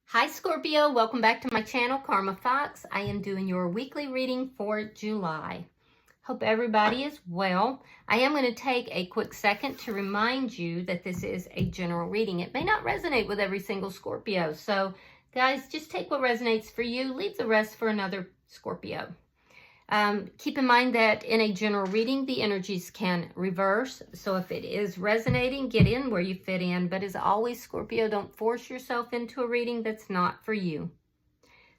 Hi Scorpio, welcome back to my channel, Karma Fox. I am doing your weekly reading for July. Hope everybody is well. I am going to take a quick second to remind you that this is a general reading. It may not resonate with every single Scorpio. So guys, just take what resonates for you, leave the rest for another Scorpio. Keep in mind that in a general reading, the energies can reverse. So if it is resonating, get in where you fit in. But as always, Scorpio, don't force yourself into a reading that's not for you.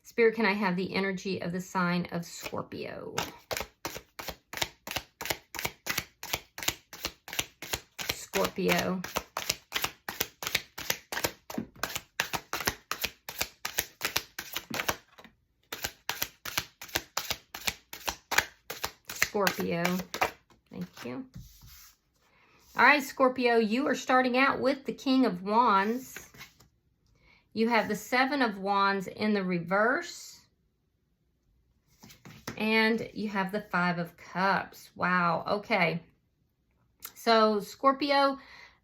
Spirit, can I have the energy of the sign of Scorpio? Scorpio. Scorpio. Thank you. All right, Scorpio, you are starting out with the King of Wands. You have the Seven of Wands in the reverse. And you have the Five of Cups. Wow, okay. So, Scorpio,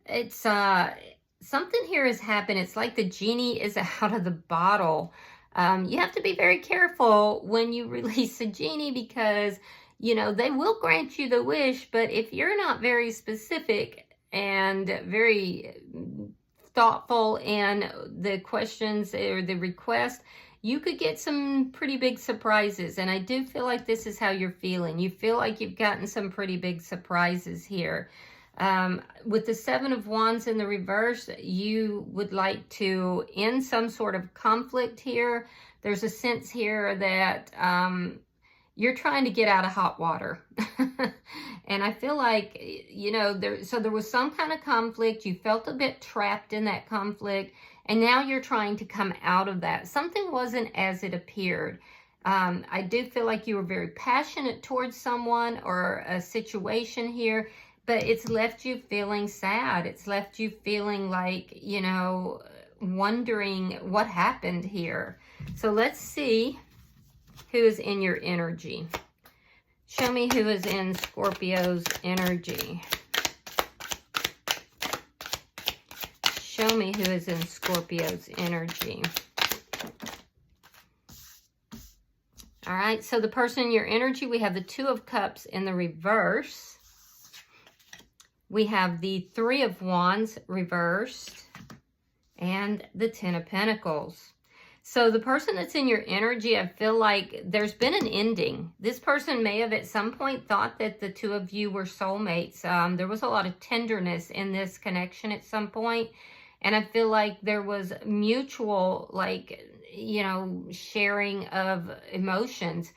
it's something here has happened. It's like the genie is out of the bottle. You have to be very careful when you release a genie because you know, they will grant you the wish, but if you're not very specific and very thoughtful in the questions or the request, you could get some pretty big surprises. And I do feel like this is how you're feeling. You feel like you've gotten some pretty big surprises here. With the Seven of Wands in the reverse, you would like to end some sort of conflict here. There's a sense here that you're trying to get out of hot water. And I feel like, you know, there was some kind of conflict. You felt a bit trapped in that conflict. And now you're trying to come out of that. Something wasn't as it appeared. I do feel like you were very passionate towards someone or a situation here. But it's left you feeling sad. It's left you feeling like, you know, wondering what happened here. So let's see who is in your energy. Show me who is in Scorpio's energy. Show me who is in Scorpio's energy. All right, so the person in your energy, we have the Two of Cups in the reverse. We have the Three of Wands reversed. And the Ten of Pentacles. So the person that's in your energy, I feel like there's been an ending. This person may have at some point thought that the two of you were soulmates. There was a lot of tenderness in this connection at some point. And I feel like there was mutual, like, you know, sharing of emotions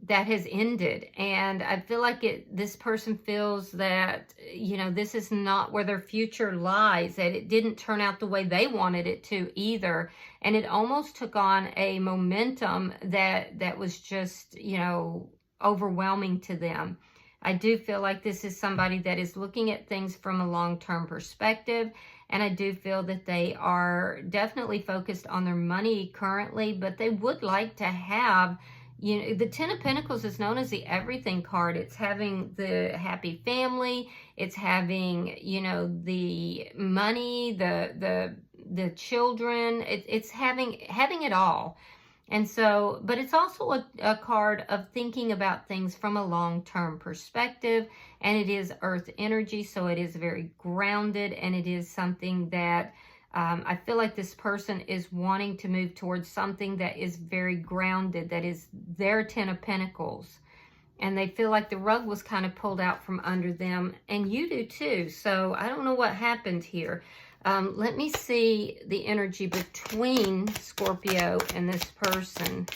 that has ended. And I feel like this person feels that, you know, this is not where their future lies, that it didn't turn out the way they wanted it to either. And it almost took on a momentum that was just, you know, overwhelming to them. I do feel like this is somebody that is looking at things from a long-term perspective. And I do feel that they are definitely focused on their money currently, but they would like to have, you know, the Ten of Pentacles is known as the everything card. It's having the happy family. It's having, you know, the money, the children. It's having it all. And so, but it's also a card of thinking about things from a long-term perspective. And it is earth energy, so it is very grounded. And it is something that I feel like this person is wanting to move towards something that is very grounded, that is their Ten of Pentacles. And they feel like the rug was kind of pulled out from under them. And you do too. So I don't know what happened here. Let me see the energy between Scorpio and this person.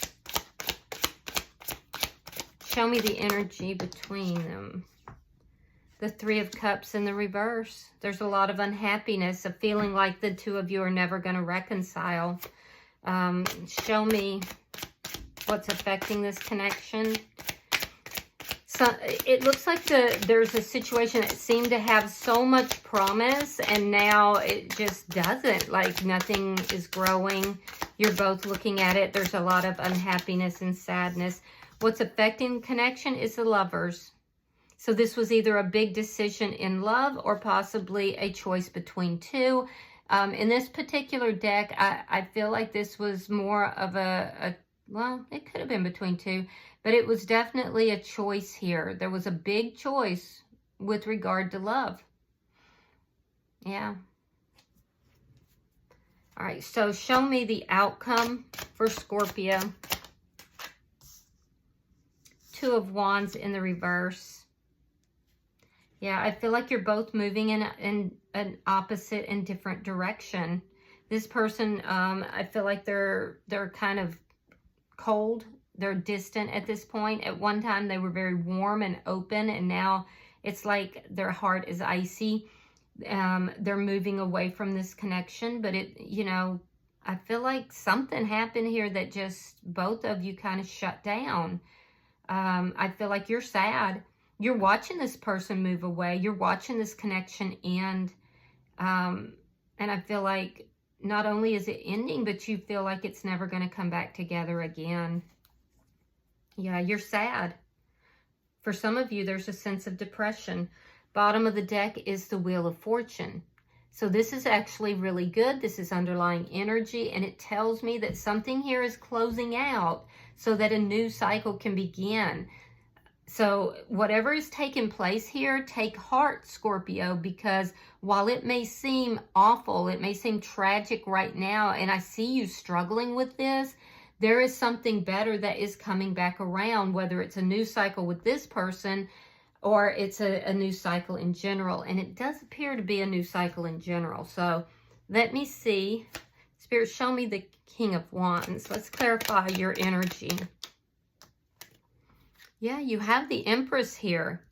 Show me the energy between them. The Three of Cups in the reverse. There's a lot of unhappiness, a feeling like the two of you are never going to reconcile. Show me what's affecting this connection. So it looks like there's a situation that seemed to have so much promise, and now it just doesn't. Like nothing is growing. You're both looking at it. There's a lot of unhappiness and sadness. What's affecting connection is the Lovers. So this was either a big decision in love or possibly a choice between two. In this particular deck, I feel like this was more of well, it could have been between two, but it was definitely a choice here. There was a big choice with regard to love. Yeah. All right, so show me the outcome for Scorpio. Two of Wands in the reverse. Yeah, I feel like you're both moving in an opposite and different direction. This person, I feel like they're kind of cold. They're distant at this point. At one time, they were very warm and open, and now it's like their heart is icy. They're moving away from this connection, but I feel like something happened here that just both of you kind of shut down. I feel like you're sad. You're watching this person move away. You're watching this connection end. And I feel like not only is it ending, but you feel like it's never going to come back together again. Yeah, you're sad. For some of you, there's a sense of depression. Bottom of the deck is the Wheel of Fortune. So this is actually really good. This is underlying energy, and it tells me that something here is closing out so that a new cycle can begin. So whatever is taking place here, take heart, Scorpio, because while it may seem awful, it may seem tragic right now, and I see you struggling with this, there is something better that is coming back around, whether it's a new cycle with this person or it's a new cycle in general. And it does appear to be a new cycle in general. So let me see. Spirit, show me the King of Wands. Let's clarify your energy. Yeah, you have the Empress here.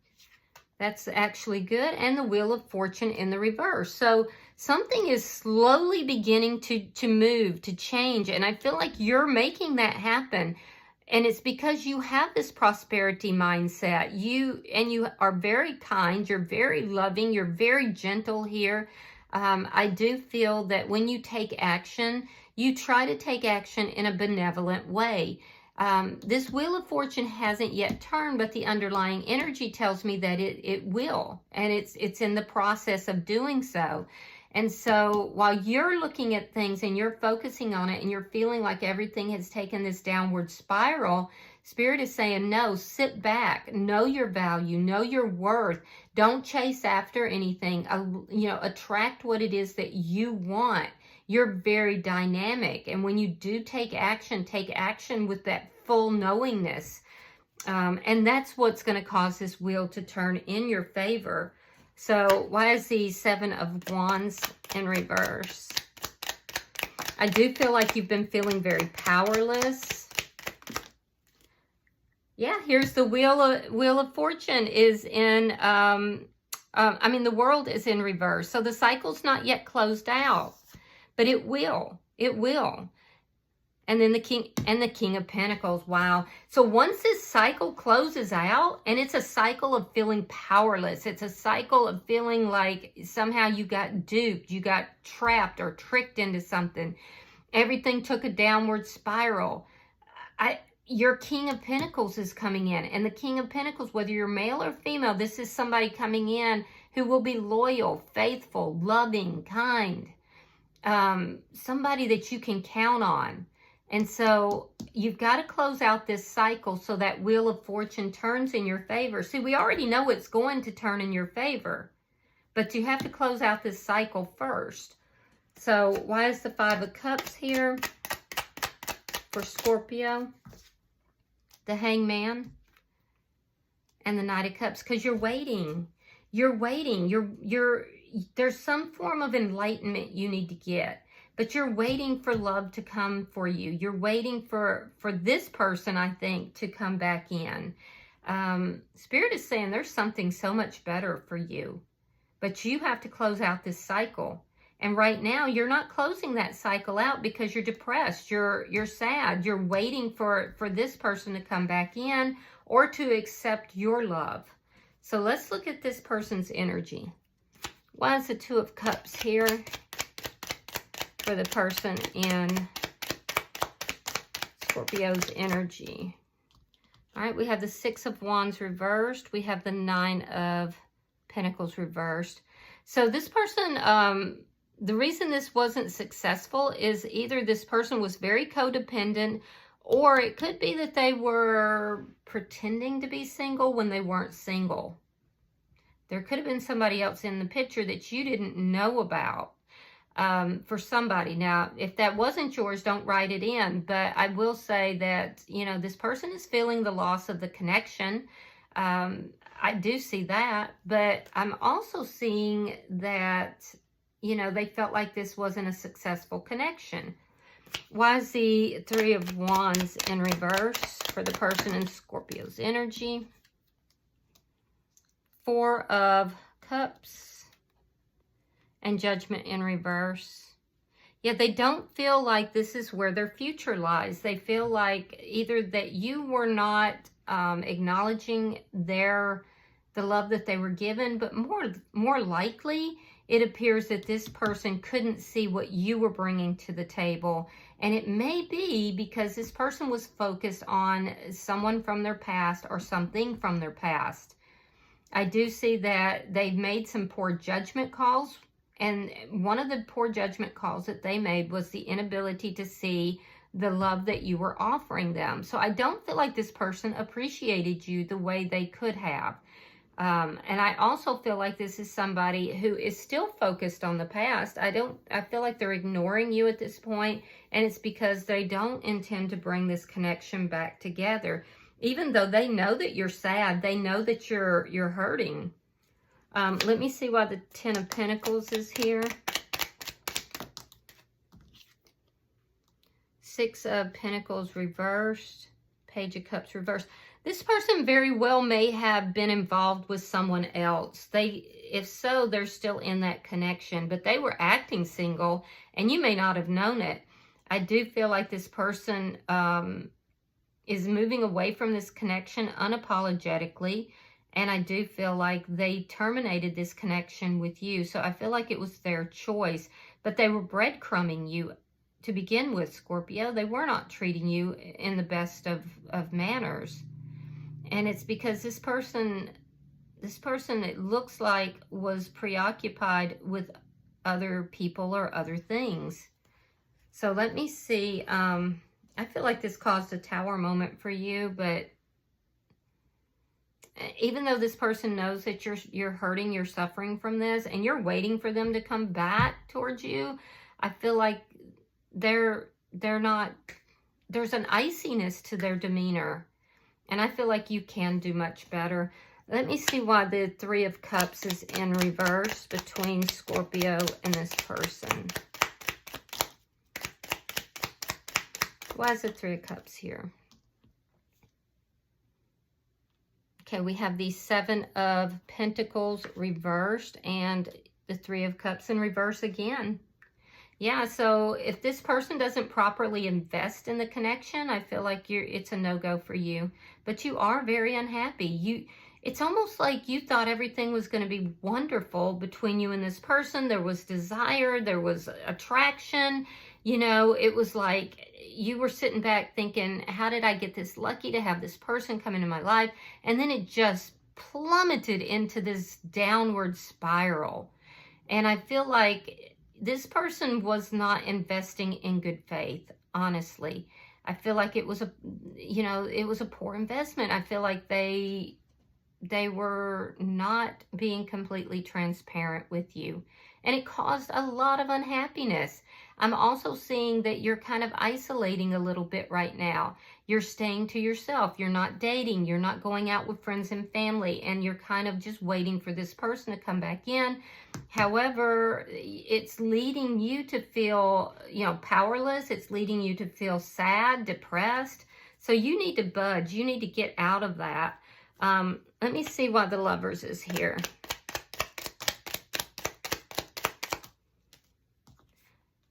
That's actually good. And the Wheel of Fortune in the reverse. So something is slowly beginning to move, to change. And I feel like you're making that happen. And it's because you have this prosperity mindset. You are very kind. You're very loving. You're very gentle here. I do feel that when you take action, you try to take action in a benevolent way. This Wheel of Fortune hasn't yet turned, but the underlying energy tells me that it will, and it's in the process of doing so. And so while you're looking at things and you're focusing on it and you're feeling like everything has taken this downward spiral, Spirit is saying, no, sit back, know your value, know your worth. Don't chase after anything. Attract what it is that you want. You're very dynamic. And when you do take action with that full knowingness. And that's what's going to cause this wheel to turn in your favor. So why is the Seven of Wands in reverse? I do feel like you've been feeling very powerless. Yeah, here's the Wheel of Fortune is in, the world is in reverse. So the cycle's not yet closed out, but it will. It will. And then the King of Pentacles. Wow. So once this cycle closes out, and it's a cycle of feeling powerless. It's a cycle of feeling like somehow you got duped, you got trapped or tricked into something. Everything took a downward spiral. Your King of Pentacles is coming in. And the King of Pentacles, whether you're male or female, this is somebody coming in who will be loyal, faithful, loving, kind. Somebody that you can count on. And so you've got to close out this cycle so that Wheel of Fortune turns in your favor. See, we already know it's going to turn in your favor, but you have to close out this cycle first. So why is the Five of Cups here for Scorpio? The Hangman and the Knight of Cups, because you're waiting. You're waiting. There's some form of enlightenment you need to get. But you're waiting for love to come for you. You're waiting for this person, I think, to come back in. Spirit is saying there's something so much better for you. But you have to close out this cycle. And right now, you're not closing that cycle out because you're depressed. You're sad. You're waiting for this person to come back in or to accept your love. So let's look at this person's energy. Why is the Two of Cups here for the person in Scorpio's energy? All right, we have the Six of Wands reversed. We have the Nine of Pentacles reversed. So this person, the reason this wasn't successful is either this person was very codependent, or it could be that they were pretending to be single when they weren't single. There could have been somebody else in the picture that you didn't know about for somebody. Now, if that wasn't yours, don't write it in. But I will say that, you know, this person is feeling the loss of the connection. I do see that. But I'm also seeing that, you know, they felt like this wasn't a successful connection. Why is the Three of Wands in reverse for the person in Scorpio's energy? Four of Cups and Judgment in reverse. Yeah, they don't feel like this is where their future lies. They feel like either that you were not acknowledging the love that they were given, but more likely, it appears that this person couldn't see what you were bringing to the table. And it may be because this person was focused on someone from their past or something from their past. I do see that they've made some poor judgment calls. And one of the poor judgment calls that they made was the inability to see the love that you were offering them. So I don't feel like this person appreciated you the way they could have. And I also feel like this is somebody who is still focused on the past. I feel like they're ignoring you at this point, and it's because they don't intend to bring this connection back together. Even though they know that you're sad, they know that you're hurting. Let me see why the Ten of Pentacles is here. Six of Pentacles reversed. Page of Cups reversed. This person very well may have been involved with someone else. If so, they're still in that connection, but they were acting single and you may not have known it. I do feel like this person is moving away from this connection unapologetically, and I do feel like they terminated this connection with you. So I feel like it was their choice, but they were breadcrumbing you to begin with, Scorpio. They were not treating you in the best of manners. And it's because this person, it looks like, was preoccupied with other people or other things. So let me see. I feel like this caused a tower moment for you, but even though this person knows that you're hurting, you're suffering from this, and you're waiting for them to come back towards you, I feel like they're not, there's an iciness to their demeanor. And I feel like you can do much better. Let me see why the Three of Cups is in reverse between Scorpio and this person. Why is the Three of Cups here? Okay, we have the Seven of Pentacles reversed and the Three of Cups in reverse again. Yeah, so if this person doesn't properly invest in the connection, I feel like it's a no-go for you. But you are very unhappy. It's almost like you thought everything was going to be wonderful between you and this person. There was desire, there was attraction. You know, it was like you were sitting back thinking, how did I get this lucky to have this person come into my life? And then it just plummeted into this downward spiral. And I feel like this person was not investing in good faith, honestly. I feel like it was a poor investment. I feel like they were not being completely transparent with you. And it caused a lot of unhappiness. I'm also seeing that you're kind of isolating a little bit right now. You're staying to yourself. You're not dating. You're not going out with friends and family. And you're kind of just waiting for this person to come back in. However, it's leading you to feel, powerless. It's leading you to feel sad, depressed. So you need to budge. You need to get out of that. Let me see why the Lovers is here.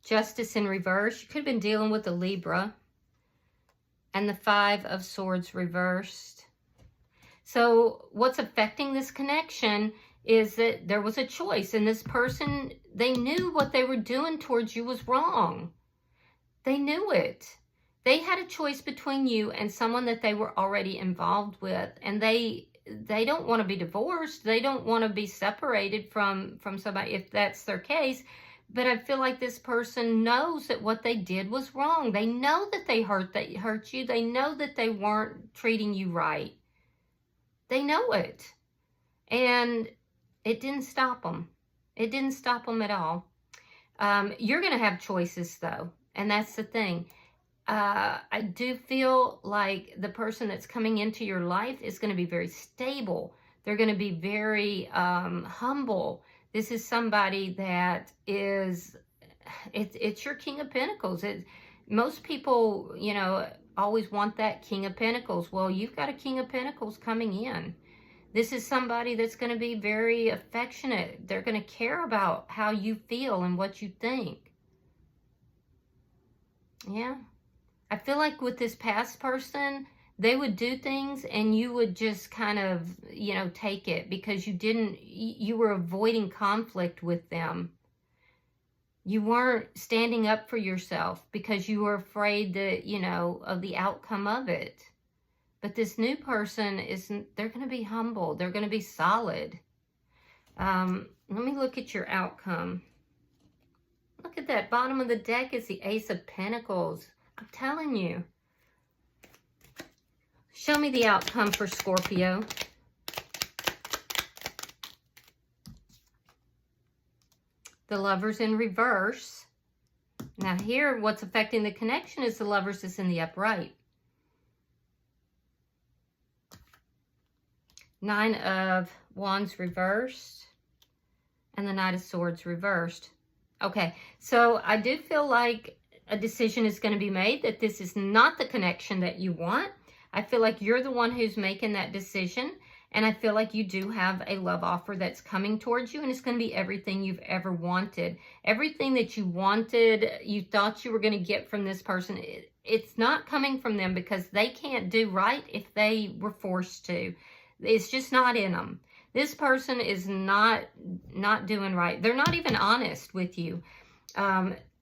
Justice in reverse. You could have been dealing with a Libra. And the Five of Swords reversed. So what's affecting this connection is that there was a choice. And this person, they knew what they were doing towards you was wrong. They knew it. They had a choice between you and someone that they were already involved with. And they don't want to be divorced. They don't want to be separated from somebody if that's their case. But I feel like this person knows that what they did was wrong. They know that they hurt you. They know that they weren't treating you right. They know it. And it didn't stop them. It didn't stop them at all. You're going to have choices, though. And that's the thing. I do feel like the person that's coming into your life is going to be very stable. They're going to be very humble. This is somebody that is, it's your King of Pentacles. Most people, you know, always want that King of Pentacles. Well, you've got a King of Pentacles coming in. This is somebody that's going to be very affectionate. They're going to care about how you feel and what you think. Yeah. I feel like with this past person, they would do things and you would just kind of, you know, take it because you were avoiding conflict with them. You weren't standing up for yourself because you were afraid that, you know, of the outcome of it. But this new person they're going to be humble. They're going to be solid. Let me look at your outcome. Look at that. Bottom of the deck is the Ace of Pentacles. I'm telling you. Show me the outcome for Scorpio. The Lovers in reverse. Now here, what's affecting the connection is the Lovers is in the upright. Nine of Wands reversed. And the Knight of Swords reversed. Okay, so I do feel like a decision is going to be made that this is not the connection that you want. I feel like you're the one who's making that decision. And I feel like you do have a love offer that's coming towards you. And it's going to be everything you've ever wanted. Everything that you wanted, you thought you were going to get from this person. It's not coming from them because they can't do right if they were forced to. It's just not in them. This person is not doing right. They're not even honest with you.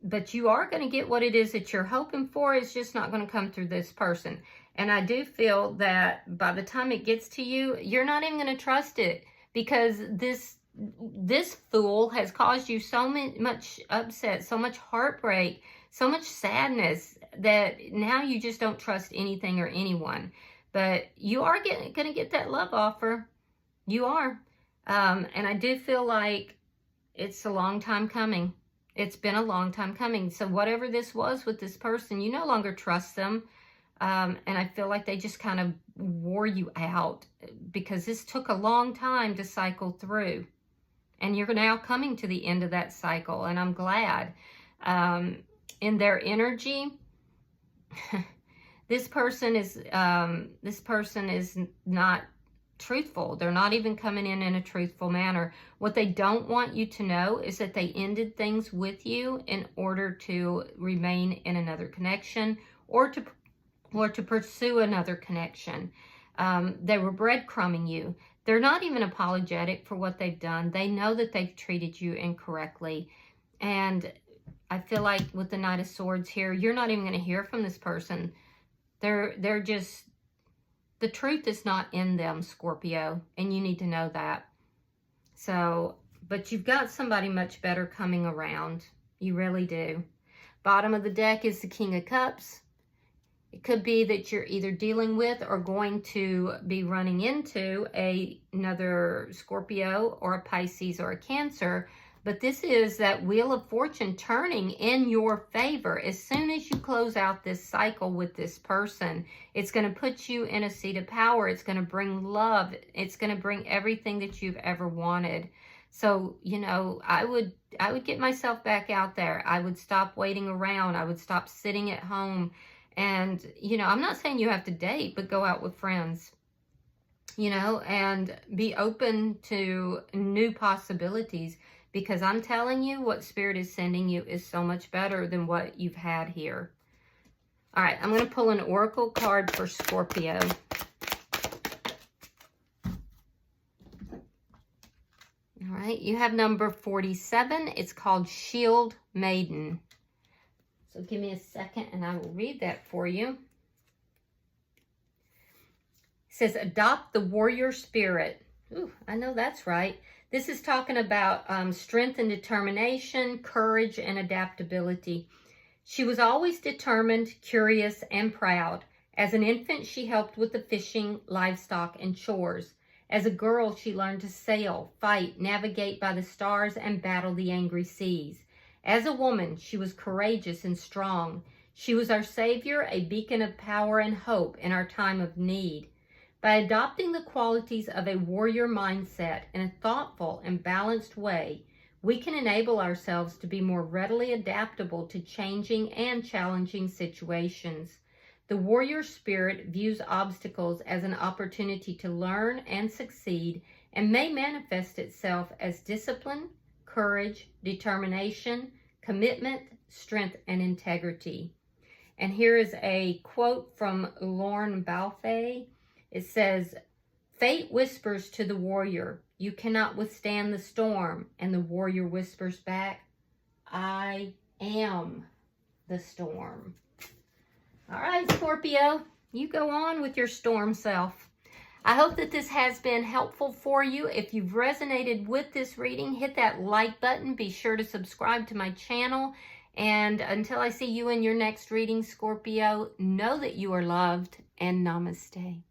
But you are going to get what it is that you're hoping for. It's just not going to come through this person. And I do feel that by the time it gets to you, you're not even going to trust it. Because this fool has caused you so much upset, so much heartbreak, so much sadness that now you just don't trust anything or anyone. But you are going to get that love offer. You are. And I do feel like it's a long time coming. It's been a long time coming. So whatever this was with this person, you no longer trust them. And I feel like they just kind of wore you out because this took a long time to cycle through. And you're now coming to the end of that cycle. And I'm glad. In their energy, this person is not truthful. They're not even coming in a truthful manner. What they don't want you to know is that they ended things with you in order to remain in another connection or to pursue another connection. They were breadcrumbing you. They're not even apologetic for what they've done. They know that they've treated you incorrectly. And I feel like with the Knight of Swords here, you're not even going to hear from this person. They're just, the truth is not in them, Scorpio, and you need to know that. So, but you've got somebody much better coming around. You really do. Bottom of the deck is the King of Cups. It could be that you're either dealing with or going to be running into another Scorpio or a Pisces or a Cancer. But this is that Wheel of Fortune turning in your favor. As soon as you close out this cycle with this person, it's going to put you in a seat of power. It's going to bring love. It's going to bring everything that you've ever wanted. So, you know, I would get myself back out there. I would stop waiting around. I would stop sitting at home. And, you know, I'm not saying you have to date, but go out with friends, you know, and be open to new possibilities. Because I'm telling you, what Spirit is sending you is so much better than what you've had here. All right, I'm going to pull an Oracle card for Scorpio. All right, you have number 47. It's called Shield Maiden. So give me a second and I will read that for you. It says, adopt the warrior spirit. Ooh, I know that's right. This is talking about strength and determination, courage and adaptability. She was always determined, curious, and proud. As an infant, she helped with the fishing, livestock, and chores. As a girl, she learned to sail, fight, navigate by the stars, and battle the angry seas. As a woman, she was courageous and strong. She was our savior, a beacon of power and hope in our time of need. By adopting the qualities of a warrior mindset in a thoughtful and balanced way, we can enable ourselves to be more readily adaptable to changing and challenging situations. The warrior spirit views obstacles as an opportunity to learn and succeed and may manifest itself as discipline, courage, determination, commitment, strength, and integrity. And here is a quote from Lauren Balfe. It says, "Fate whispers to the warrior, 'You cannot withstand the storm.' And the warrior whispers back, 'I am the storm.'" All right, Scorpio, you go on with your storm self. I hope that this has been helpful for you. If you've resonated with this reading, hit that like button. Be sure to subscribe to my channel. And until I see you in your next reading, Scorpio, know that you are loved, and namaste.